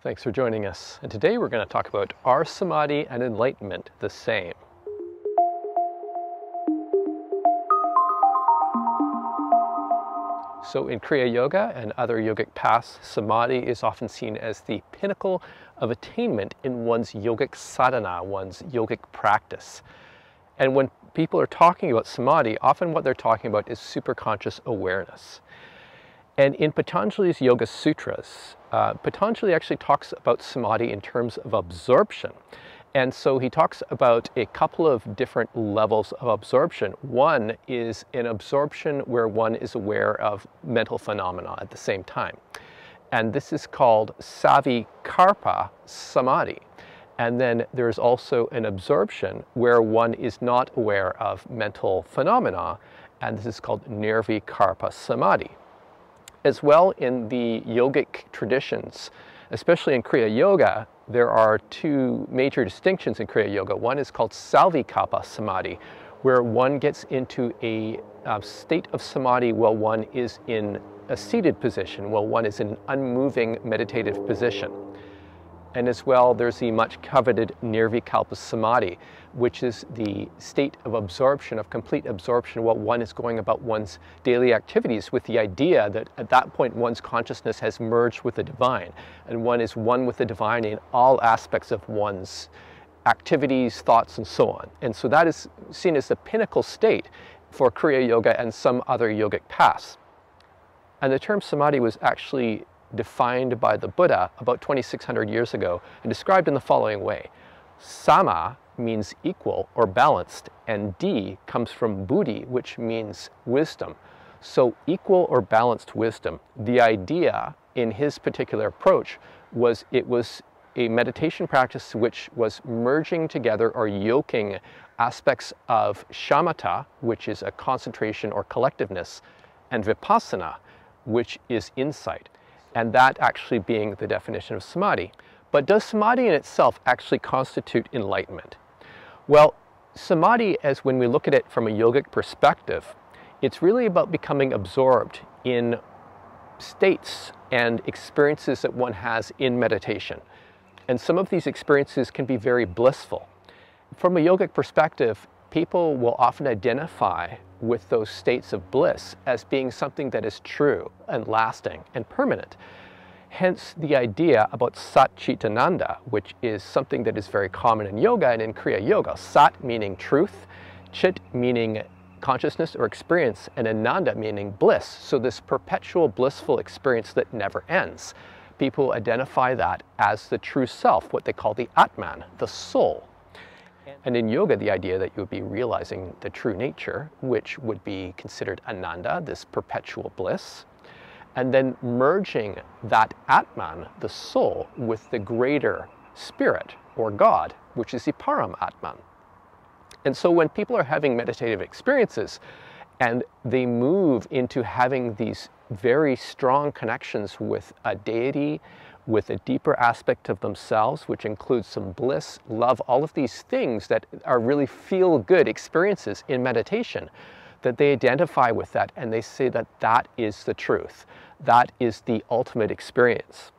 Thanks for joining us. And today we're going to talk about, are Samadhi and enlightenment the same? So in Kriya Yoga and other yogic paths, Samadhi is often seen as the pinnacle of attainment in one's yogic sadhana, one's yogic practice. And when people are talking about Samadhi, often what they're talking about is superconscious awareness. And in Patanjali's Yoga Sutras, Patanjali actually talks about Samadhi in terms of absorption. And so he talks about a couple of different levels of absorption. One is an absorption where one is aware of mental phenomena at the same time. And this is called Savikarpa Samadhi. And then there's also an absorption where one is not aware of mental phenomena, and this is called Nirvikarpa Samadhi. As well, in the yogic traditions, especially in Kriya Yoga, there are two major distinctions in Kriya Yoga. One is called Savikarpa Samadhi, where one gets into a state of Samadhi while one is in a seated position, while one is in an unmoving meditative position. And as well, there's the much coveted Nirvikalpa Samadhi, which is the state of absorption, of complete absorption, while one is going about one's daily activities with the idea that at that point one's consciousness has merged with the divine, and one is one with the divine in all aspects of one's activities, thoughts, and so on. And so that is seen as the pinnacle state for Kriya Yoga and some other yogic paths. And the term Samadhi was actually defined by the Buddha about 2,600 years ago and described in the following way. Sama means equal or balanced, and Di comes from Buddhi, which means wisdom. So equal or balanced wisdom. The idea in his particular approach was it was a meditation practice which was merging together or yoking aspects of shamatha, which is a concentration or collectiveness, and vipassana, which is insight. And that actually being the definition of Samadhi. But does Samadhi in itself actually constitute enlightenment? Well, Samadhi, as when we look at it from a yogic perspective, it's really about becoming absorbed in states and experiences that one has in meditation. And some of these experiences can be very blissful. From a yogic perspective, people will often identify with those states of bliss as being something that is true and lasting and permanent. Hence the idea about Sat Chit Ananda, which is something that is very common in yoga and in Kriya Yoga. Sat meaning truth, Chit meaning consciousness or experience, and Ananda meaning bliss. So this perpetual blissful experience that never ends. People identify that as the true self, what they call the Atman, the soul. And in yoga, the idea that you would be realizing the true nature, which would be considered Ananda, this perpetual bliss, and then merging that Atman, the soul, with the greater spirit or God, which is the Param Atman. And so when people are having meditative experiences and they move into having these very strong connections with a deity, with a deeper aspect of themselves, which includes some bliss, love, all of these things that are really feel-good experiences in meditation, that they identify with that and they say that that is the truth. That is the ultimate experience.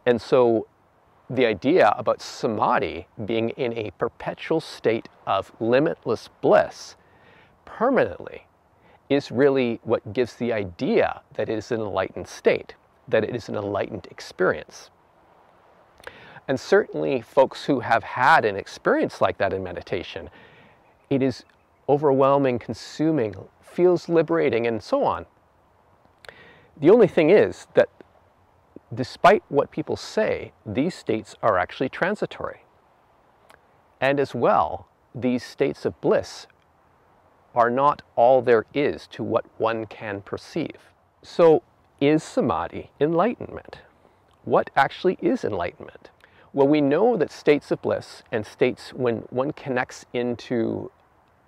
And so the idea about Samadhi being in a perpetual state of limitless bliss permanently is really what gives the idea that it is an enlightened state, that it is an enlightened experience. And certainly folks who have had an experience like that in meditation, it is overwhelming, consuming, feels liberating, and so on. The only thing is that despite what people say, these states are actually transitory. And as well, these states of bliss are not all there is to what one can perceive. So, is Samadhi enlightenment? What actually is enlightenment? Well, we know that states of bliss and states when one connects into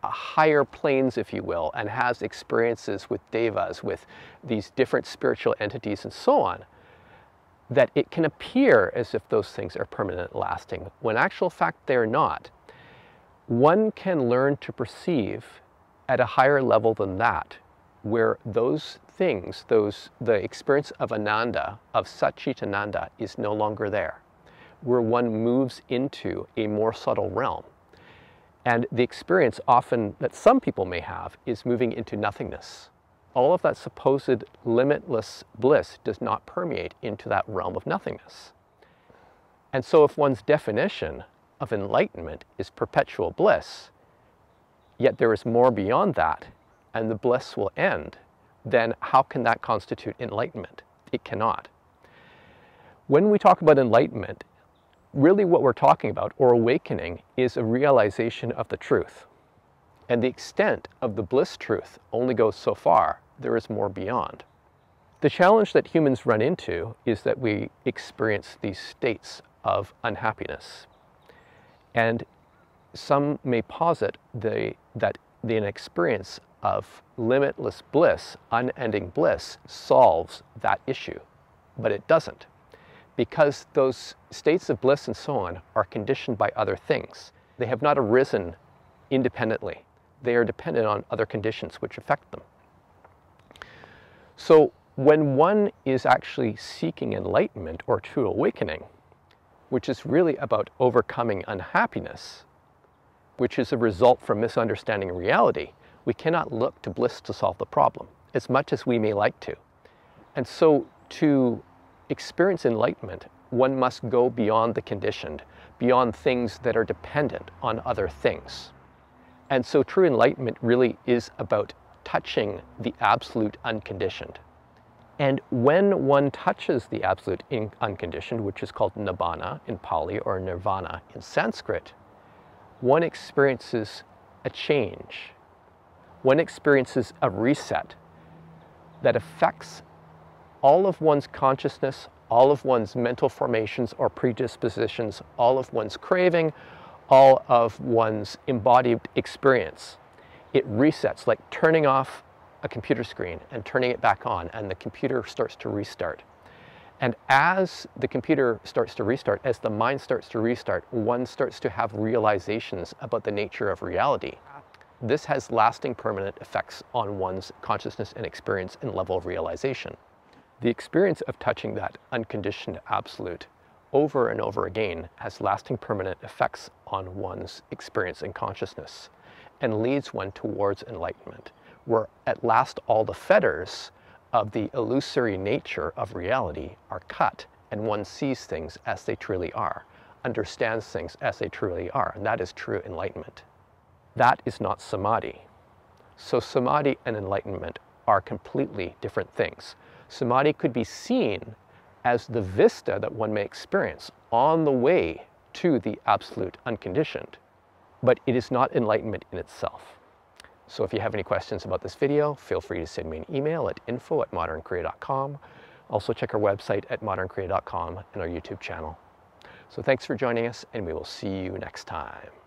higher planes, if you will, and has experiences with devas, with these different spiritual entities and so on, that it can appear as if those things are permanent, lasting, when in actual fact they're not. One can learn to perceive at a higher level than that, where those things, the experience of Ananda, of Satchitananda, is no longer there, where one moves into a more subtle realm. And the experience often that some people may have is moving into nothingness. All of that supposed limitless bliss does not permeate into that realm of nothingness. And so if one's definition of enlightenment is perpetual bliss, yet there is more beyond that, and the bliss will end, then how can that constitute enlightenment? It cannot. When we talk about enlightenment, really what we're talking about, or awakening, is a realization of the truth. And the extent of the bliss truth only goes so far. There is more beyond. The challenge that humans run into is that we experience these states of unhappiness. And some may posit that an experience of limitless bliss, unending bliss, solves that issue. But it doesn't, because those states of bliss and so on are conditioned by other things. They have not arisen independently. They are dependent on other conditions which affect them. So when one is actually seeking enlightenment or true awakening, which is really about overcoming unhappiness, which is a result from misunderstanding reality, we cannot look to bliss to solve the problem, as much as we may like to. And so to experience enlightenment, one must go beyond the conditioned, beyond things that are dependent on other things. And so true enlightenment really is about touching the absolute unconditioned. And when one touches the absolute unconditioned, which is called nibbana in Pali or nirvana in Sanskrit, one experiences a change. One experiences a reset that affects all of one's consciousness, all of one's mental formations or predispositions, all of one's craving, all of one's embodied experience. It resets, like turning off a computer screen and turning it back on, and the computer starts to restart. And as the computer starts to restart, as the mind starts to restart, one starts to have realizations about the nature of reality. This has lasting permanent effects on one's consciousness and experience and level of realization. The experience of touching that unconditioned absolute over and over again has lasting permanent effects on one's experience and consciousness, and leads one towards enlightenment, where at last all the fetters of the illusory nature of reality are cut, and one sees things as they truly are, understands things as they truly are, and that is true enlightenment. That is not samadhi. So samadhi and enlightenment are completely different things. Samadhi could be seen as the vista that one may experience on the way to the absolute unconditioned, but it is not enlightenment in itself. So if you have any questions about this video, feel free to send me an email at info@modernkorea.com. Also check our website at modernkorea.com and our YouTube channel. So thanks for joining us, and we will see you next time.